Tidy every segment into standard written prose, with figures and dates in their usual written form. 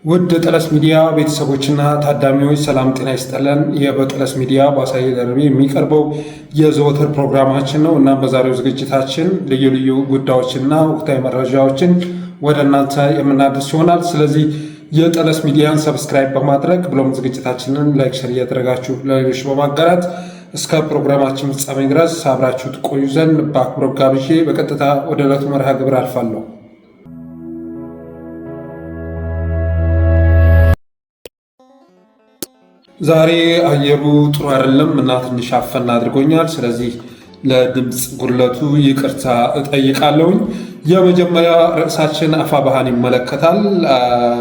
ውድ ጠለስ ሚዲያ ቤተሰቦችና ታዳሚዎች ሰላም ጤና ይስጥልን። የበጠለስ ሚዲያ በአሳየ ደርቤ የሚቀርበው የዘወትር ፕሮግራማችን ነው እና በዛሬው ዝግጅታችን ልዩ ልዩ ጉዳዮችና ወቅታዊ መረጃዎችን ወደ እናንተ የምናደርስ ይሆናል። ስለዚህ የጠለስ ሚዲያን ሰብስክራይብ በማድረግ ብሎም ዝግጅታችንን ላይክ፣ ሸር እያደረጋችሁ ለሌሎች በማጋራት እስከ ፕሮግራማችን ፍጻሜ ድረስ አብራችሁ ትቆዩ ዘንድ በአክብሮት ጋብዤ በቀጥታ ወደ ዕለቱ መርሃ ግብር አልፋለሁ። ዛሬ አየሩ ጥሩ አይደለም እና ትንሽ አፈና አድርጎኛል። ስለዚህ ለድምፅ ጉድለቱ ይቅርታ እጠይቃለሁኝ። የመጀመሪያ ርዕሳችን አፋብኃን ይመለከታል።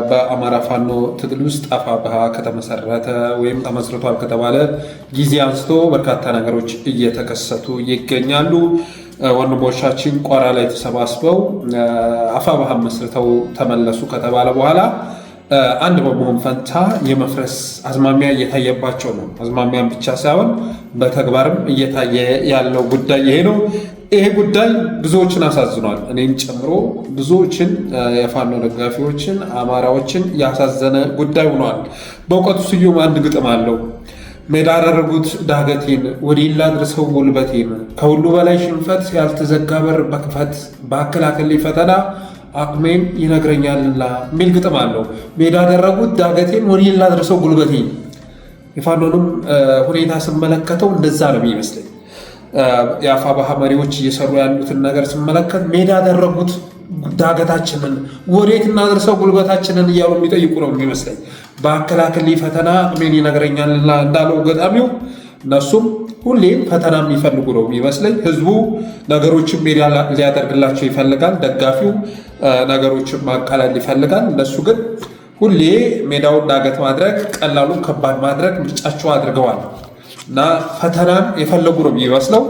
በአማራ ፋኖ ትግል ውስጥ አፋብኃ ከተመሰረተ ወይም ተመስርቷል ከተባለ ጊዜ አንስቶ በርካታ ነገሮች እየተከሰቱ ይገኛሉ። ወንድሞቻችን ቋራ ላይ ተሰባስበው አፋብኃን መስርተው ተመለሱ ከተባለ በኋላ አንድ በመሆን ፈንታ የመፍረስ አዝማሚያ እየታየባቸው ነው። አዝማሚያን ብቻ ሳይሆን በተግባርም እየታየ ያለው ጉዳይ ይሄ ነው። ይሄ ጉዳይ ብዙዎችን አሳዝኗል፣ እኔን ጨምሮ ብዙዎችን የፋኖ ደጋፊዎችን፣ አማራዎችን ያሳዘነ ጉዳይ ሆኗል። በእውቀቱ ስዩም አንድ ግጥም አለው። ሜዳ አደረጉት ዳገቴን ወዲህ ላድርሰው ጉልበቴን፣ ከሁሉ በላይ ሽንፈት ያልተዘጋ በር በክፈት በአከላከል ፈተና አቅሜን ይነግረኛልና የሚል ግጥም አለው። ሜዳ ያደረጉት ዳገቴን ወዲህ ላድርሰው ጉልበቴን። የፋኖንም ሁኔታ ስመለከተው እንደዛ ነው የሚመስለኝ። የአፋብኃ መሪዎች እየሰሩ ያሉትን ነገር ስመለከት ሜዳ ያደረጉት ዳገታችንን ወዴት እናድርሰው ጉልበታችንን እያሉ የሚጠይቁ ነው የሚመስለኝ። በአከላከል ፈተና አቅሜን ይነግረኛልና እንዳለው ገጣሚው እነሱም ሁሌም ፈተና የሚፈልጉ ነው የሚመስለኝ። ህዝቡ ነገሮችን ሜዳ ሊያደርግላቸው ይፈልጋል፣ ደጋፊው ነገሮችን ማቃለል ይፈልጋል። እነሱ ግን ሁሌ ሜዳውን ዳገት ማድረግ፣ ቀላሉን ከባድ ማድረግ ምርጫቸው አድርገዋል እና ፈተናን የፈለጉ ነው የሚመስለው።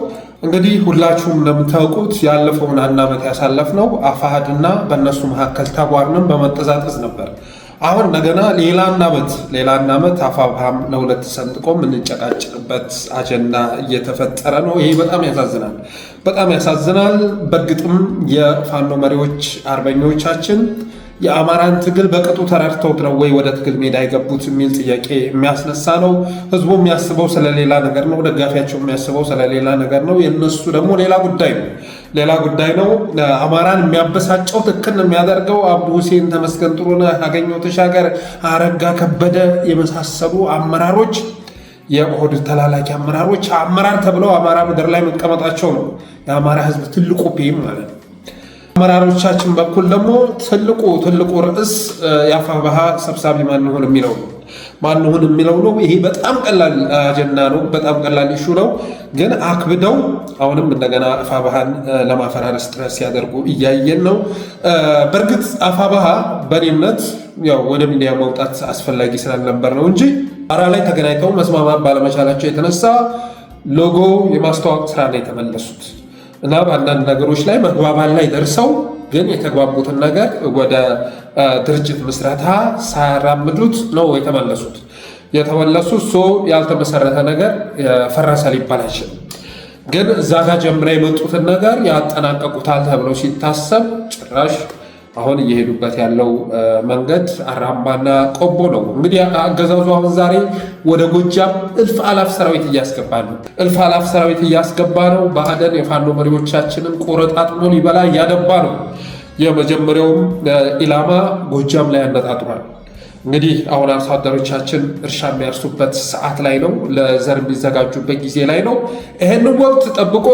እንግዲህ ሁላችሁም እንደምታውቁት ያለፈውን አንድ ዓመት ያሳለፍነው አፋሕድና በእነሱ መካከል ተቧርነን በመጠዛጠዝ ነበር። አሁን እንደገና ሌላ አንድ ዓመት አፋብኃም ለሁለት ሰንጥቆ የምንጨቃጭቅበት አጀንዳ እየተፈጠረ ነው። ይሄ በጣም ያሳዝናል። በእርግጥም የፋኖ መሪዎች አርበኞቻችን የአማራን ትግል በቅጡ ተረድተውት ነው ወይ ወደ ትግል ሜዳ የገቡት የሚል ጥያቄ የሚያስነሳ ነው። ህዝቡ የሚያስበው ስለሌላ ነገር ነው። ደጋፊያቸው የሚያስበው ስለሌላ ነገር ነው። የእነሱ ደግሞ ሌላ ጉዳይ ነው። አማራን የሚያበሳጨው ትክክል የሚያደርገው አብዱ ሁሴን፣ ተመስገን ጥሩነህ፣ አገኘሁ ተሻገር፣ አረጋ ከበደ የመሳሰሉ አመራሮች፣ የኦህዴድ ተላላኪ አመራሮች አመራር ተብለው አማራ ምድር ላይ መቀመጣቸው ነው የአማራ ህዝብ ትልቁ ፔም ማለት ነው። አመራሮቻችን በኩል ደግሞ ትልቁ ርዕስ የአፋብኃ ሰብሳቢ ማንሆን የሚለው ነው። ይሄ በጣም ቀላል አጀንዳ ነው፣ በጣም ቀላል ኢሹ ነው። ግን አክብደው አሁንም እንደገና አፋብኃን ለማፈራረስ ጥረት ሲያደርጉ እያየን ነው። በእርግጥ አፋብኃ በእኔ እምነት ያው ወደ ሚዲያ መውጣት አስፈላጊ ስላልነበር ነው እንጂ አራ ላይ ተገናኝተው መስማማት ባለመቻላቸው የተነሳ ሎጎ የማስተዋወቅ ስራ ላይ የተመለሱት እና በአንዳንድ ነገሮች ላይ መግባባት ላይ ደርሰው ግን የተግባቡትን ነገር ወደ ድርጅት ምስረታ ሳያራምዱት ነው የተመለሱት። ያልተመሰረተ ነገር ፈረሰ ሊባል አይችልም። ግን እዛ ጋር ጀምረ የመጡትን ነገር ያጠናቀቁታል ተብለው ሲታሰብ ጭራሽ አሁን እየሄዱበት ያለው መንገድ አራምባና ቆቦ ነው። እንግዲህ አገዛዙ አሁን ዛሬ ወደ ጎጃም እልፍ አላፍ ሰራዊት እያስገባ ነው። ብአዴን የፋኖ መሪዎቻችንን ቆረጣጥሞ ሊበላ እያደባ ነው። የመጀመሪያውም ኢላማ ጎጃም ላይ ያነጣጥሯል። እንግዲህ አሁን አርሶ አደሮቻችን እርሻ የሚያርሱበት ሰዓት ላይ ነው፣ ለዘር የሚዘጋጁበት ጊዜ ላይ ነው። ይህንን ወቅት ጠብቆ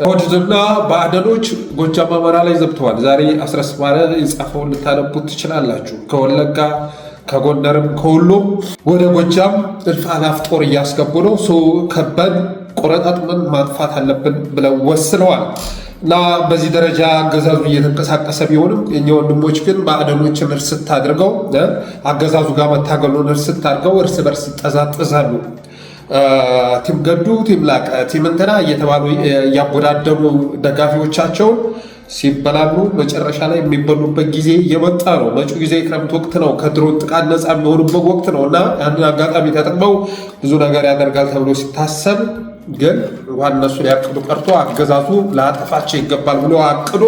ኦህዴድና ብአዴኖች ጎጃም አማራ ላይ ዘብተዋል። ዛሬ አስረስ ማረ የጻፈውን ልታነቡት ትችላላችሁ። ከወለጋ ከጎንደርም ከሁሉም ወደ ጎጃም እልፍ አላፍ ጦር እያስገቡ ነው። ከበን ቆረጣጥመን ማጥፋት አለብን ብለው ወስነዋል። እና በዚህ ደረጃ አገዛዙ እየተንቀሳቀሰ ቢሆንም የኛ ወንድሞች ግን ብአዴኖችን እርስት አድርገው አገዛዙ ጋር መታገሉን እርስት አድርገው እርስ በርስ ይጠዛጠዛሉ። ቲም ገዱ፣ ቲም ላቀ፣ ቲም እንትና እየተባሉ እያቦዳደሩ ደጋፊዎቻቸውን ሲበላሉ መጨረሻ ላይ የሚበሉበት ጊዜ እየመጣ ነው። መጪው ጊዜ የክረምት ወቅት ነው፣ ከድሮን ጥቃት ነፃ የሚሆኑበት ወቅት ነው እና ያንን አጋጣሚ ተጠቅመው ብዙ ነገር ያደርጋል ተብሎ ሲታሰብ ግን እነሱ ሊያቅዱ ቀርቶ አገዛዙ ላጠፋቸው ይገባል ብሎ አቅዶ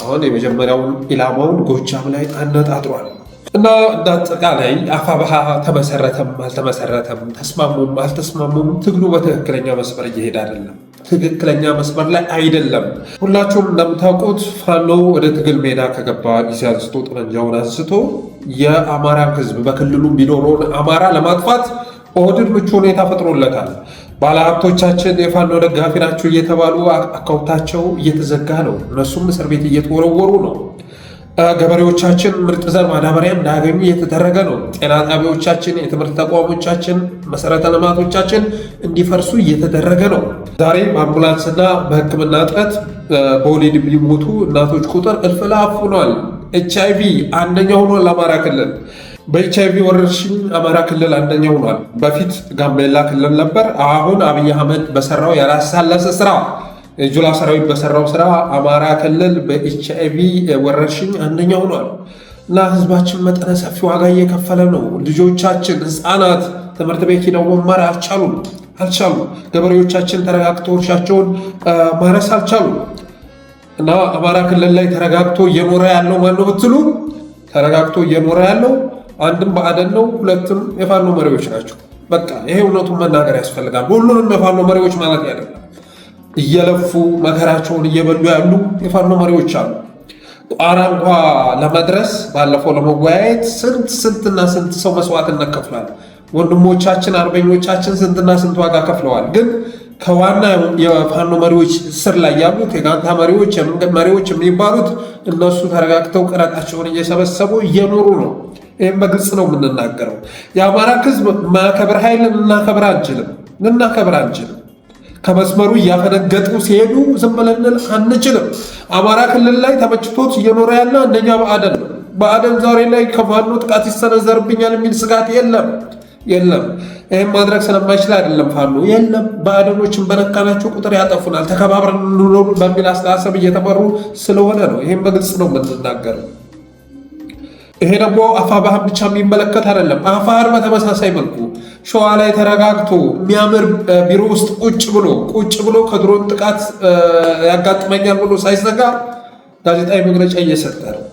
አሁን የመጀመሪያውን ኢላማውን ጎጃም ላይ አነጣጥሯል። እና እንዳጠቃላይ አፋብኃ ተመሰረተም አልተመሰረተም ተስማሙም አልተስማሙም ትግሉ በትክክለኛ መስመር እየሄደ አይደለም። ትክክለኛ መስመር ላይ አይደለም። ሁላችሁም እንደምታውቁት ፋኖ ወደ ትግል ሜዳ ከገባ ጊዜ አንስቶ ጠመንጃውን አንስቶ የአማራን ሕዝብ በክልሉ ቢኖረውን አማራ ለማጥፋት ኦህዴድ ምቹ ሁኔታ ፈጥሮለታል። ባለሀብቶቻችን የፋኖ ደጋፊ ናቸው እየተባሉ አካውንታቸው እየተዘጋ ነው። እነሱም እስር ቤት እየተወረወሩ ነው። ገበሬዎቻችን ምርጥ ዘር ማዳበሪያ እንዳያገኙ እየተደረገ ነው። ጤና ጣቢያዎቻችን፣ የትምህርት ተቋሞቻችን፣ መሰረተ ልማቶቻችን እንዲፈርሱ እየተደረገ ነው። ዛሬ በአምቡላንስና በሕክምና እጥረት በወሊድ የሚሞቱ እናቶች ቁጥር እልፍ አላፍ ሆኗል። HIV አንደኛ ሆኗል አማራ ክልል። በኤችአይቪ ወረርሽኝ አማራ ክልል አንደኛ ሆኗል። በፊት ጋምቤላ ክልል ነበር። አሁን አብይ አህመድ በሰራው ያላሳለሰ ስራ የጁላ ሰራዊት በሰራው ስራ አማራ ክልል በኤችአይቪ ወረርሽኝ አንደኛ ሆኗል እና ህዝባችን መጠነ ሰፊ ዋጋ እየከፈለ ነው። ልጆቻችን ህፃናት ትምህርት ቤት ሄደው መማር አልቻሉም። ገበሬዎቻችን ተረጋግተው እርሻቸውን ማረስ አልቻሉም። እና አማራ ክልል ላይ ተረጋግቶ እየኖረ ያለው ማነው ብትሉ ተረጋግቶ እየኖረ ያለው አንድም ብአዴን ነው፣ ሁለትም የፋኖ መሪዎች ናቸው። በቃ ይሄ እውነቱን መናገር ያስፈልጋል። ሁሉንም የፋኖ መሪዎች ማለት አይደለም። እየለፉ መከራቸውን እየበሉ ያሉ የፋኖ መሪዎች አሉ። ቋራ እንኳ ለመድረስ ባለፈው ለመወያየት ስንትና ስንት ሰው መስዋዕትነት ከፍሏል። ወንድሞቻችን አርበኞቻችን ስንትና ስንት ዋጋ ከፍለዋል። ግን ከዋና የፋኖ መሪዎች ስር ላይ ያሉት የጋንታ መሪዎች፣ የመንገድ መሪዎች የሚባሉት እነሱ ተረጋግተው ቀረጣቸውን እየሰበሰቡ እየኖሩ ነው። ይህም በግልጽ ነው የምንናገረው። የአማራ ህዝብ ማከብር ኃይል ልናከብር አንችልም። ከመስመሩ እያፈነገጡ ሲሄዱ ዝም ብለን አንችልም። አማራ ክልል ላይ ተመችቶት እየኖረ ያለ አንደኛ ብአዴን ነው። ብአዴን ዛሬ ላይ ከፋኖ ጥቃት ይሰነዘርብኛል የሚል ስጋት የለም። ይህም ማድረግ ስለማይችል አይደለም ፋኖ የለም። ብአዴኖችን በነካናቸው ቁጥር ያጠፉናል፣ ተከባብረን እንኖር በሚል አስተሳሰብ እየተመሩ ስለሆነ ነው። ይህም በግልጽ ነው የምንናገረው። ይሄ ደግሞ አፋብኃን ብቻ የሚመለከት አይደለም። አፋር በተመሳሳይ መልኩ ሸዋ ላይ ተረጋግቶ የሚያምር ቢሮ ውስጥ ቁጭ ብሎ ከድሮን ጥቃት ያጋጥመኛል ብሎ ሳይዘጋ ጋዜጣዊ መግለጫ እየሰጠ ነው።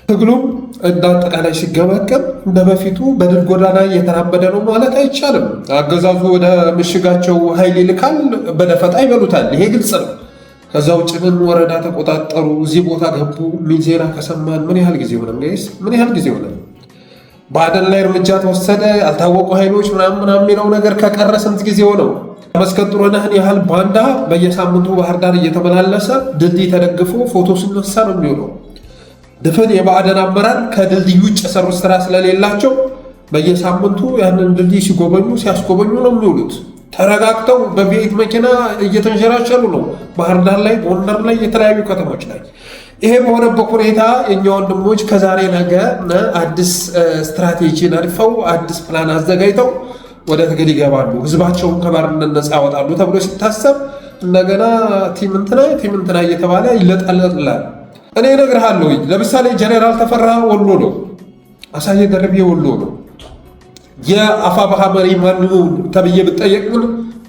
ትግሉም እንዳጠቃላይ ሲገመገም እንደ በፊቱ በድል ጎዳና እየተራመደ ነው ማለት አይቻልም። አገዛዙ ወደ ምሽጋቸው ኃይል ይልካል፣ በደፈጣ ይበሉታል። ይሄ ግልጽ ነው። ከዛ ውጭ ምን ወረዳ ተቆጣጠሩ፣ እዚህ ቦታ ገቡ የሚል ዜና ከሰማን ምን ያህል ጊዜ ሆነ? ምን ያህል ጊዜ ሆነ? ብአዴን ላይ እርምጃ ተወሰደ፣ ያልታወቁ ኃይሎች ምናምን የሚለው ነገር ከቀረ ስንት ጊዜ ሆነው? ተመስገን ጥሩነህን ያህል ባንዳ በየሳምንቱ ባህር ዳር እየተመላለሰ ድልድይ ተደግፎ ፎቶ ሲነሳ ነው የሚውለው። ድፍን የብአዴን አመራር ከድልድይ ውጭ የሰሩት ስራ ስለሌላቸው በየሳምንቱ ያንን ድልድይ ሲያስጎበኙ ነው የሚውሉት። ተረጋግተው በቪኤት መኪና እየተንሸራሸሩ ነው ባህር ዳር ላይ፣ ጎንደር ላይ፣ የተለያዩ ከተሞች ላይ። ይሄ በሆነበት ሁኔታ የኛ ወንድሞች ከዛሬ ነገ አዲስ ስትራቴጂ ነድፈው አዲስ ፕላን አዘጋጅተው ወደ ትግል ይገባሉ፣ ህዝባቸውን ከባርነት ነፃ ያወጣሉ ተብሎ ሲታሰብ እንደገና ቲም እንትና እየተባለ ይለጣለጥላል። እኔ እነግርሃለሁ። ለምሳሌ ጀኔራል ተፈራ ወሎ ነው፣ አሳየ ደርቤ ወሎ ነው። የአፋብኃ መሪ ማን ተብዬ ብጠየቅ ግን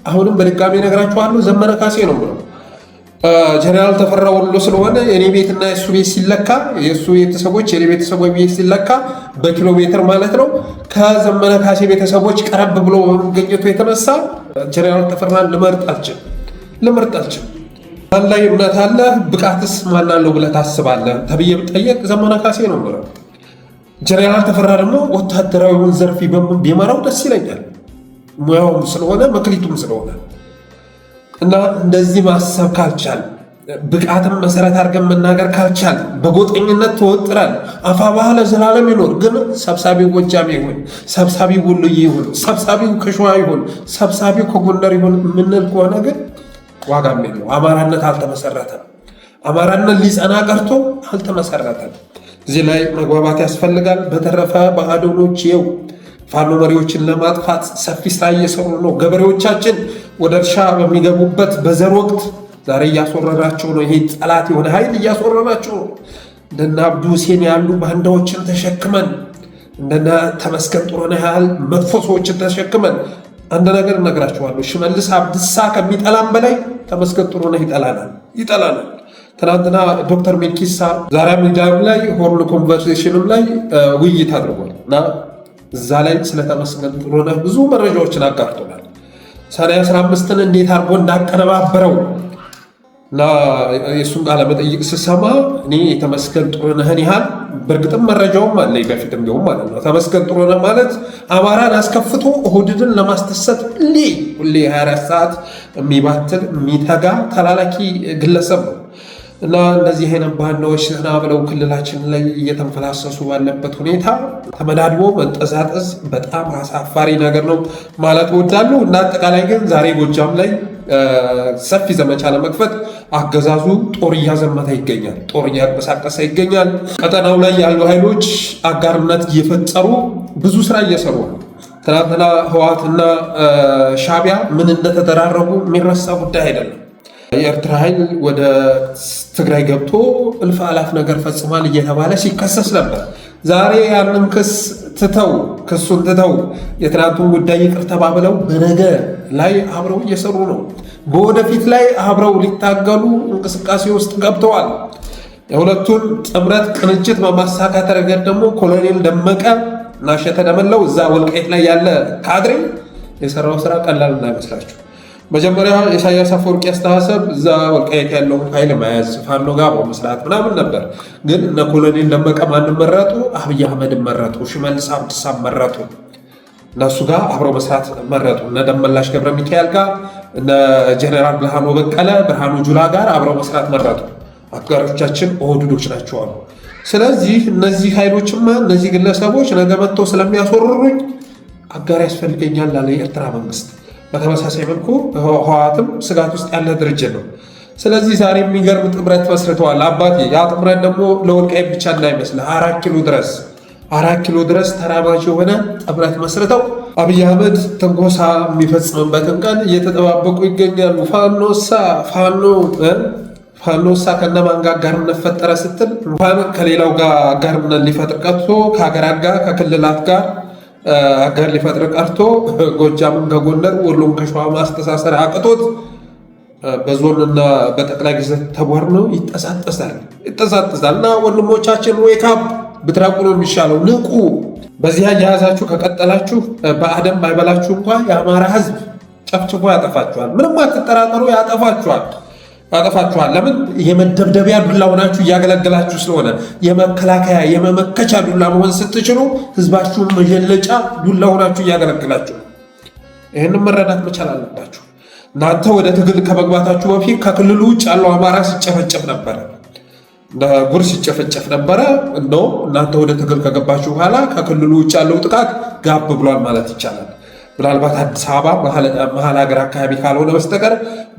አሁንም በድጋሚ እነግራችኋለሁ ዘመነ ካሴ ነው ብለው ጀነራል ተፈራ ወሎ ስለሆነ የኔ ቤትና የሱ ቤት ሲለካ የሱ ቤተሰቦች የኔ ቤተሰቦች ቤት ሲለካ በኪሎ ሜትር ማለት ነው ከዘመነ ካሴ ቤተሰቦች ቀረብ ብሎ በመገኘቱ የተነሳ ጀነራል ተፈራን ልመርጥ አልችልም። ማን ላይ እምነት አለ ብቃትስ ማን አለው ብለህ ታስባለህ ተብዬ ብጠየቅ ዘመነ ካሴ ነው ብለው ጀነራል ተፈራ ደግሞ ወታደራዊውን ዘርፍ ቢመራው ደስ ይለኛል፣ ሙያውም ስለሆነ መክሊቱም ስለሆነ እና እንደዚህ ማሰብ ካልቻል ብቃትም መሰረት አድርገን መናገር ካልቻል በጎጠኝነት ተወጥረን አፋብኃ ለዘላለም ይኖር ግን ሰብሳቢው ጎጃሜ ይሁን፣ ሰብሳቢው ወሎዬ ይሁን፣ ሰብሳቢው ከሸዋ ይሁን፣ ሰብሳቢው ከጎንደር ይሁን የምንል ከሆነ ግን ዋጋም የለው። አማራነት አልተመሰረተም። አማራነት ሊጸና ቀርቶ አልተመሰረተም። እዚህ ላይ መግባባት ያስፈልጋል። በተረፈ ብአዴኖች ይኸው ፋኖ መሪዎችን ለማጥፋት ሰፊ ስራ እየሰሩ ነው። ገበሬዎቻችን ወደ እርሻ በሚገቡበት በዘር ወቅት ዛሬ እያስወረራቸው ነው። ይሄ ጠላት የሆነ ኃይል እያስወረራቸው ነው። እንደነ አብዱ ሁሴን ያሉ ባንዳዎችን ተሸክመን እንደነ ተመስገን ጥሩነህ ያህል መጥፎ ሰዎችን ተሸክመን አንድ ነገር እነግራችኋለሁ። ሽመልስ አብዲሳ ከሚጠላም በላይ ተመስገን ጥሩነህ ይጠላናል። ትናንትና ዶክተር ሜኪሳ ዛሬ ሚዲያም ላይ ሆርን ኮንቨርሴሽንም ላይ ውይይት አድርጓል እና እዛ ላይ ስለተመስገን ጥሩነህ ብዙ መረጃዎችን አጋርቶናል። ሰኔ 15ን እንዴት አድርጎ እንዳቀነባበረው እና የእሱን ቃለ መጠይቅ ስሰማ እኔ የተመስገን ጥሩነህን ያህል በእርግጥም መረጃውም አለኝ በፊትም ቢሆን ማለት ነው። ተመስገን ጥሩነህ ማለት አማራን አስከፍቶ ኦህዴድን ለማስደሰት ሁሌ 24 ሰዓት የሚባትል የሚተጋ ተላላኪ ግለሰብ ነው እና እንደዚህ አይነት ባንዳዎች ዘና ብለው ክልላችን ላይ እየተንፈላሰሱ ባለበት ሁኔታ ተመዳድቦ መንጠዛጠዝ በጣም አሳፋሪ ነገር ነው ማለት እወዳለሁ። እና አጠቃላይ ግን ዛሬ ጎጃም ላይ ሰፊ ዘመቻ ለመክፈት አገዛዙ ጦር እያዘመተ ይገኛል። ጦር እያንቀሳቀሰ ይገኛል። ቀጠናው ላይ ያሉ ኃይሎች አጋርነት እየፈጠሩ ብዙ ስራ እየሰሩ ነው። ትናንትና ህወሓትና ሻዕቢያ ምን እንደተደራረጉ የሚረሳ ጉዳይ አይደለም። የኤርትራ ኃይል ወደ ትግራይ ገብቶ እልፍ አላፍ ነገር ፈጽሟል እየተባለ ሲከሰስ ነበር። ዛሬ ያንን ክሱን ትተው የትናንቱን ጉዳይ ይቅር ተባብለው በነገ ላይ አብረው እየሰሩ ነው። በወደፊት ላይ አብረው ሊታገሉ እንቅስቃሴ ውስጥ ገብተዋል። የሁለቱን ጥምረት ቅንጅት በማሳካት ረገድ ደግሞ ኮሎኔል ደመቀ እና እሸተ ደመላው እዛ ወልቃይት ላይ ያለ ካድሬ የሰራው ስራ ቀላል እንዳይመስላችሁ። መጀመሪያ ኢሳያስ አፈወርቂ አስተሳሰብ እዛ ወልቃይት ያለውን ኃይል መያዝ ፋኖ ጋር በመስራት ምናምን ነበር። ግን እነ ኮሎኔል ደመቀ ማንን መረጡ? አብይ አህመድን መረጡ። ሽመልስ አብዲሳ መረጡ። እነሱ ጋር አብረው መስራት መረጡ። እነ ደመላሽ ገብረ ሚካኤል ጋር እነ ጀነራል ብርሃኑ ጁላ ጋር አብረው መስራት መረጡ። አጋሮቻችን ኦህዴዶች ናቸው አሉ። ስለዚህ እነዚህ ኃይሎችማ እነዚህ ግለሰቦች ነገ መጥተው ስለሚያስወርሩኝ አጋር ያስፈልገኛል ላለ የኤርትራ መንግስት። በተመሳሳይ መልኩ ህወሓትም ስጋት ውስጥ ያለ ድርጅት ነው። ስለዚህ ዛሬ የሚገርም ጥምረት መስርተዋል አባቴ። ያ ጥምረት ደግሞ ለወልቃይት ብቻ እንዳይመስልህ 4 ኪሎ ድረስ ተራማጅ የሆነ ጥምረት መስርተው አብይ አህመድ ትንኮሳ የሚፈጽምበትን ቀን እየተጠባበቁ ይገኛሉ። ፋኖሳ ከነማን ጋር አጋርነት ፈጠረ ስትል እንኳን ከሌላው ጋር አጋርነት ሊፈጥር ቀርቶ ከሀገራት ጋር ከክልላት ጋር አጋር ሊፈጥር ቀርቶ ጎጃምን ከጎንደር ወሎን ከሸዋ ማስተሳሰር አቅቶት በዞንና በጠቅላይ ግዛት ተቧርኖ ይጠሳጠሳል እና ወንድሞቻችን ዌይካፕ ብትራቁ ነው የሚሻለው። ንቁ። በዚህ አያያዛችሁ ከቀጠላችሁ በአደም ባይበላችሁ እንኳን የአማራ ህዝብ ጨፍጭፎ ያጠፋችኋል። ምንም አትጠራጠሩ፣ ያጠፋችኋል። ለምን? የመደብደቢያ ዱላ ሆናችሁ እያገለገላችሁ ስለሆነ። የመከላከያ የመመከቻ ዱላ መሆን ስትችሉ ህዝባችሁን መጀለጫ ዱላ ሆናችሁ እያገለገላችሁ። ይህንን መረዳት መቻል አለባችሁ። እናንተ ወደ ትግል ከመግባታችሁ በፊት ከክልሉ ውጭ ያለው አማራ ሲጨፈጨፍ ነበረ፣ ጉር ሲጨፈጨፍ ነበረ። እናንተ ወደ ትግል ከገባችሁ በኋላ ከክልሉ ውጭ ያለው ጥቃት ጋብ ብሏል ማለት ይቻላል። ምናልባት አዲስ አበባ መሀል ሀገር አካባቢ ካልሆነ በስተቀር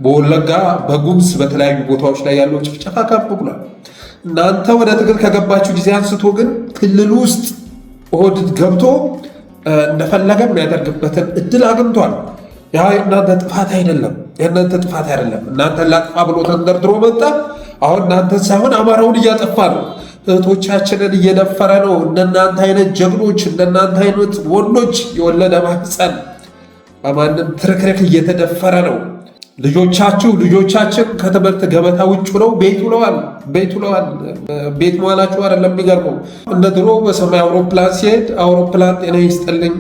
በወለጋ በጉምዝ በተለያዩ ቦታዎች ላይ ያለው ጭፍጨፋ ጋብ ብሏል። እናንተ ወደ ትግል ከገባችሁ ጊዜ አንስቶ ግን ክልል ውስጥ ኦህዴድ ገብቶ እንደፈለገ የሚያደርግበትን እድል አግኝቷል። ያ የእናንተ ጥፋት አይደለም። እናንተን ላጥፋ ብሎ ተንደርድሮ መጣ። አሁን እናንተን ሳይሆን አማራውን እያጠፋ ነው። እህቶቻችንን እየደፈረ ነው። እንደናንተ አይነት ጀግኖች፣ እንደናንተ አይነት ወንዶች የወለደ ማህፀን በማንም ትርክርክ እየተደፈረ ነው። ልጆቻችን ከትምህርት ገበታ ውጭ ነው ቤት ውለዋል። ቤት መዋላችሁ አይደለም የሚገርመው። እንደ ድሮ በሰማይ አውሮፕላን ሲሄድ አውሮፕላን ጤና ይስጥልኝ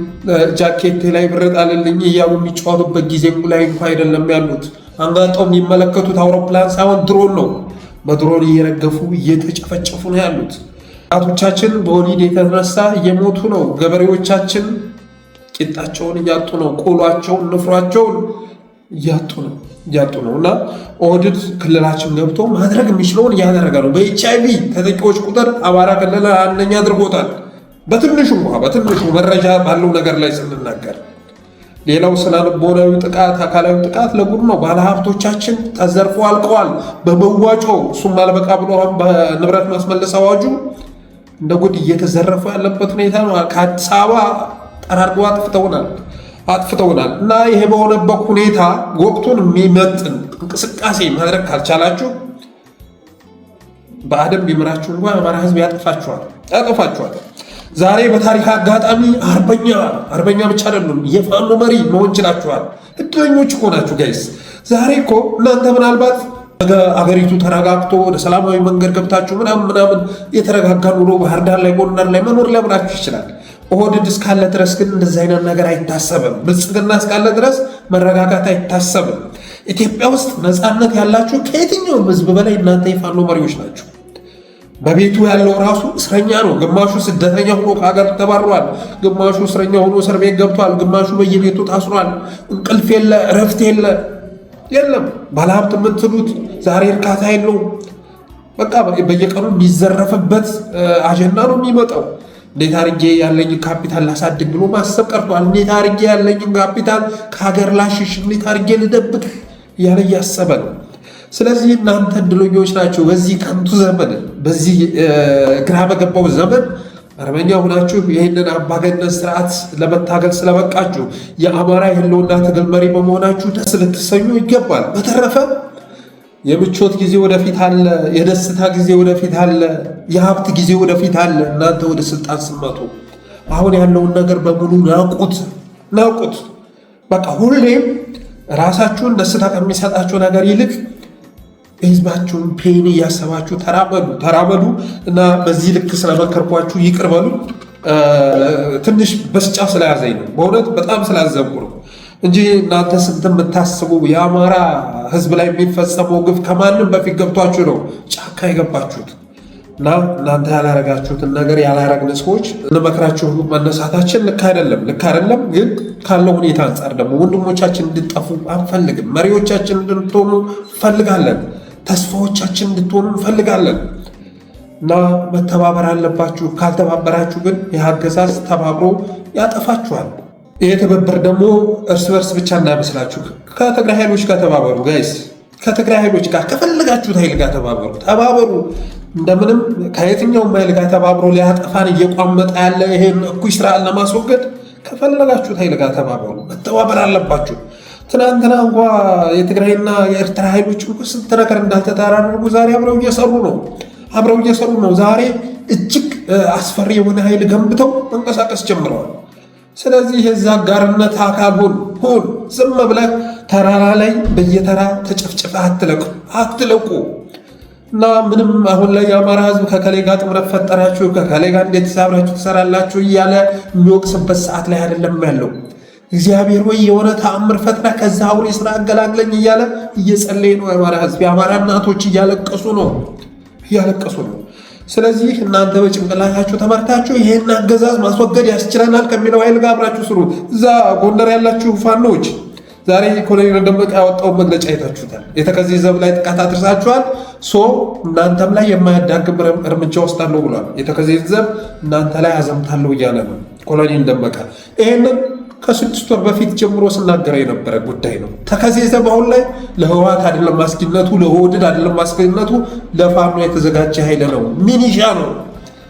ጃኬቴ ላይ ብር ጣልልኝ እያሉ የሚጫወቱበት ጊዜ ላይ እንኳ አይደለም ያሉት። አንጋጠው የሚመለከቱት አውሮፕላን ሳይሆን ድሮን ነው። በድሮን እየረገፉ እየተጨፈጨፉ ነው ያሉት። እናቶቻችን በወሊድ የተነሳ እየሞቱ ነው። ገበሬዎቻችን ቂጣቸውን እያጡ ነው። ቆሏቸውን፣ ንፍሯቸውን እያጡ ነው እና ኦህዴድ ክልላችን ገብቶ ማድረግ የሚችለውን እያደረገ ነው። በኤችአይቪ ተጠቂዎች ቁጥር አማራ ክልል አንደኛ አድርጎታል። በትንሹ መረጃ ባለው ነገር ላይ ስንናገር፣ ሌላው ስነ ልቦናዊ ጥቃት፣ አካላዊ ጥቃት ለጉድ ነው። ባለሀብቶቻችን ተዘርፎ አልቀዋል በመዋጮ። እሱም አልበቃ ብሎ በንብረት ማስመለስ አዋጁ እንደ ጉድ እየተዘረፈ ያለበት ሁኔታ ነው። ከአዲስ አበባ ጠራርገው አጥፍተውናል እና ይሄ በሆነበት ሁኔታ ወቅቱን የሚመጥን እንቅስቃሴ ማድረግ ካልቻላችሁ በአደም ቢምራችሁ እንኳን አማራ ህዝብ ያጠፋችኋል። ዛሬ በታሪክ አጋጣሚ አርበኛ ብቻ አይደሉም የፋኖ መሪ መሆን ችላችኋል። እድለኞች እኮ ናችሁ ጋይስ። ዛሬ እኮ እናንተ ምናልባት ነገ አገሪቱ ተረጋግቶ ወደ ሰላማዊ መንገድ ገብታችሁ ምናምን የተረጋጋ ኑሮ ባህር ዳር ላይ ጎንደር ላይ መኖር ሊያምራችሁ ይችላል። ኦህዴድ እስካለ ድረስ ግን እንደዚህ አይነት ነገር አይታሰብም። ብልጽግና እስካለ ድረስ መረጋጋት አይታሰብም። ኢትዮጵያ ውስጥ ነፃነት ያላችሁ ከየትኛውም ህዝብ በላይ እናንተ የፋኖ መሪዎች ናቸው። በቤቱ ያለው ራሱ እስረኛ ነው። ግማሹ ስደተኛ ሆኖ ከሀገር ተባሯል። ግማሹ እስረኛ ሆኖ እስር ቤት ገብቷል። ግማሹ በየቤቱ ታስሯል። እንቅልፍ የለ፣ እረፍት የለም። ባለሀብት የምትሉት ዛሬ እርካታ የለውም። በቃ በየቀኑ የሚዘረፍበት አጀንዳ ነው የሚመጣው። እንዴት አድርጌ ያለኝ ካፒታል ላሳድግ ብሎ ማሰብ ቀርቷል። እንዴት አድርጌ ያለኝ ካፒታል ከሀገር ላሽሽ፣ እንዴት አድርጌ ልደብቅ እያለ እያሰበ ነው። ስለዚህ እናንተ እድለኞች ናቸው። በዚህ ከንቱ ዘመን፣ በዚህ ግራ በገባው ዘመን አርበኛ ሆናችሁ ይህንን አምባገነን ስርዓት ለመታገል ስለበቃችሁ የአማራ የህልውና ትግል መሪ በመሆናችሁ ደስ ልትሰኙ ይገባል። በተረፈ የምቾት ጊዜ ወደፊት አለ፣ የደስታ ጊዜ ወደፊት አለ፣ የሀብት ጊዜ ወደፊት አለ። እናንተ ወደ ስልጣን ስትመጡ አሁን ያለውን ነገር በሙሉ ናቁት። በቃ ሁሌም ራሳችሁን ደስታ ከሚሰጣችሁ ነገር ይልቅ የህዝባችሁን ፔን እያሰባችሁ ተራመዱ እና በዚህ ልክ ስለመከርኳችሁ ይቅር በሉ። ትንሽ በስጫ ስለያዘኝ ነው፣ በእውነት በጣም ስላዘንኩ ነው እንጂ እናንተ ስንት የምታስቡ የአማራ ህዝብ ላይ የሚፈጸመው ግፍ ከማንም በፊት ገብቷችሁ ነው ጫካ የገባችሁት እና እናንተ ያላረጋችሁትን ነገር ያላረግን ሰዎች እንመክራችሁ መነሳታችን ልክ አይደለም። ግን ካለው ሁኔታ አንጻር ደግሞ ወንድሞቻችን እንድጠፉ አንፈልግም። መሪዎቻችን እንድትሆኑ እንፈልጋለን። ተስፋዎቻችን እንድትሆኑ እንፈልጋለን እና መተባበር አለባችሁ። ካልተባበራችሁ ግን ይህ አገዛዝ ተባብሮ ያጠፋችኋል። ይህ ትብብር ደግሞ እርስ በርስ ብቻ እንዳይመስላችሁ። ከትግራይ ኃይሎች ጋር ተባበሩ ጋይስ። ከትግራይ ኃይሎች ጋር ከፈለጋችሁት ኃይል ጋር ተባበሩ። እንደምንም ከየትኛውም ኃይል ጋር ተባብሮ ሊያጠፋን እየቋመጠ ያለ ይሄን እኩይ ስርዓት ለማስወገድ ከፈለጋችሁት ኃይል ጋር ተባበሩ። መተባበር አለባችሁ። ትናንትና እንኳ የትግራይና የኤርትራ ኃይሎች ስንት ነገር እንዳልተደራረጉ ዛሬ አብረው እየሰሩ ነው። ዛሬ እጅግ አስፈሪ የሆነ ኃይል ገንብተው መንቀሳቀስ ጀምረዋል። ስለዚህ የዛ አጋርነት አካል ሁን። ዝም ብለህ ተራራ ላይ በየተራ ተጨፍጭፈ አትለቁ እና ምንም አሁን ላይ የአማራ ህዝብ ከከሌ ጋር ጥምረት ፈጠራችሁ፣ ከከሌ ጋር እንዴት ተሳብራችሁ ትሰራላችሁ እያለ የሚወቅስበት ሰዓት ላይ አይደለም ያለው። እግዚአብሔር ወይ የሆነ ተአምር ፈጥራ ከዛ አውሬ ስራ አገላግለኝ እያለ እየጸለየ ነው የአማራ ህዝብ። የአማራ እናቶች እያለቀሱ ነው። ስለዚህ እናንተ በጭንቅላታችሁ ተመርታችሁ ይሄን አገዛዝ ማስወገድ ያስችለናል ከሚለው ኃይል ጋር አብራችሁ ስሩ። እዛ ጎንደር ያላችሁ ፋኖች ዛሬ ኮሎኔል ደመቀ ያወጣውን መግለጫ አይታችሁታል። የተከዜ ዘብ ላይ ጥቃት አድርሳችኋል፣ እናንተም ላይ የማያዳግም እርምጃ ወስዳለሁ ብሏል። የተከዜ ዘብ እናንተ ላይ አዘምታለሁ እያለ ነው ኮሎኔል ደመቀ። ይሄንን ከ6 ወር በፊት ጀምሮ ስናገረ የነበረ ጉዳይ ነው። ተከዜ ዘብ አሁን ላይ ለህወሓት አይደለም ማስጊነቱ፣ ለኦህዴድ አይደለም ማስጊነቱ፣ ለፋኖ የተዘጋጀ ኃይል ነው። ሚኒሻ ነው